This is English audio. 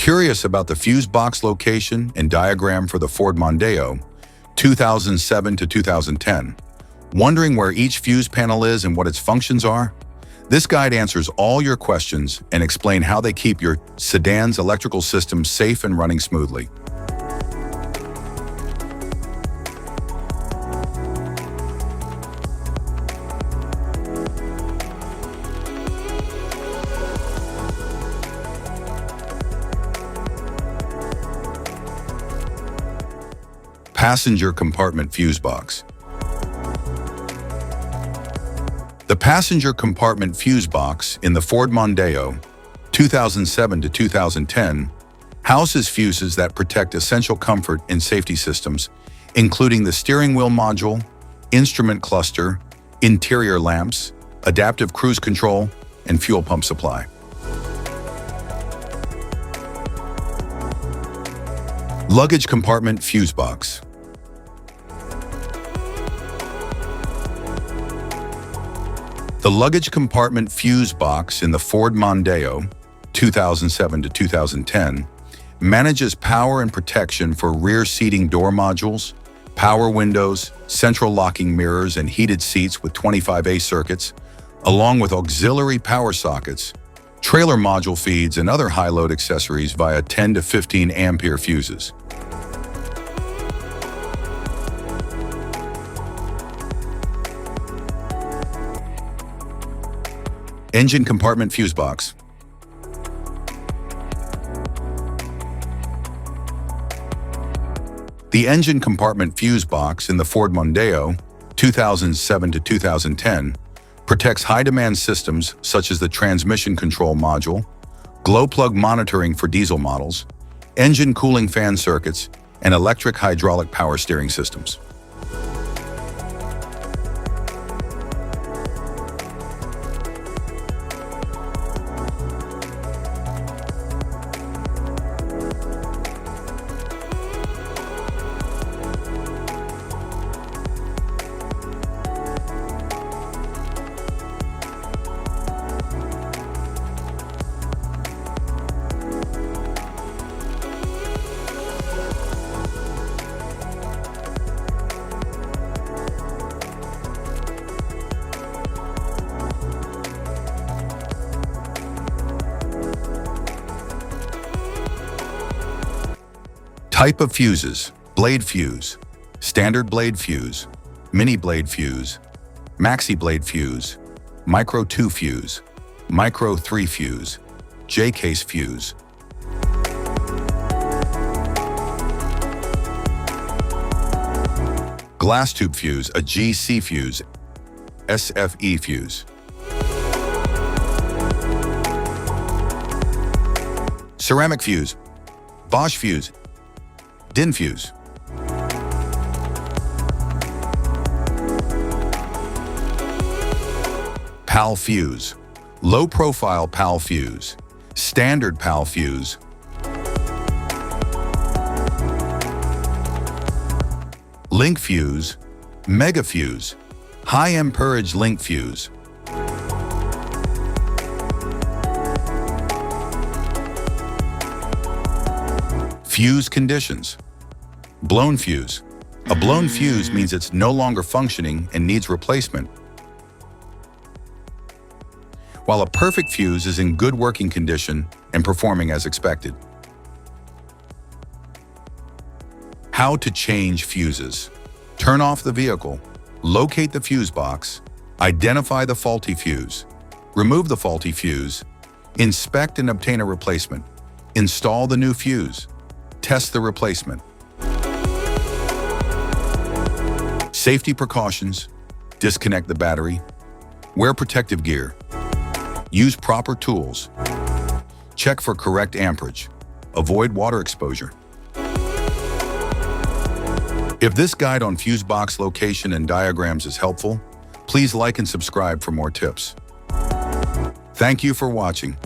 Curious about the fuse box location and diagram for the Ford Mondeo, 2007 to 2010? Wondering where each fuse panel is and what its functions are? This guide answers all your questions and explains how they keep your sedan's electrical system safe and running smoothly. Passenger compartment fuse box. The passenger compartment fuse box in the Ford Mondeo, 2007 to 2010, houses fuses that protect essential comfort and safety systems, including the steering wheel module, instrument cluster, interior lamps, adaptive cruise control, and fuel pump supply. Luggage compartment fuse box. The luggage compartment fuse box in the Ford Mondeo, 2007 to 2010, manages power and protection for rear seating door modules, power windows, central locking mirrors, and heated seats with 25A circuits, along with auxiliary power sockets, trailer module feeds, and other high-load accessories via 10 to 15 ampere fuses. Engine compartment fuse box. The engine compartment fuse box in the Ford Mondeo, 2007 to 2010, protects high-demand systems such as the transmission control module, glow plug monitoring for diesel models, engine cooling fan circuits, and electric hydraulic power steering systems. Type of fuses: blade fuse, standard blade fuse, mini blade fuse, maxi blade fuse, micro 2 fuse, micro 3 fuse, J-case fuse. Glass tube fuse, a GC fuse, SFE fuse. Ceramic fuse, Bosch fuse, DIN fuse. PAL fuse, low profile PAL fuse, standard PAL fuse. Link fuse, mega fuse, high amperage link fuse. Fuse conditions. Blown fuse. A blown fuse means it's no longer functioning and needs replacement, while a perfect fuse is in good working condition and performing as expected. How to change fuses. Turn off the vehicle, locate the fuse box, identify the faulty fuse, remove the faulty fuse, inspect and obtain a replacement, install the new fuse, test the replacement. Safety precautions: disconnect the battery, wear protective gear, use proper tools, check for correct amperage, avoid water exposure. If this guide on fuse box location and diagrams is helpful, please like and subscribe for more tips. Thank you for watching.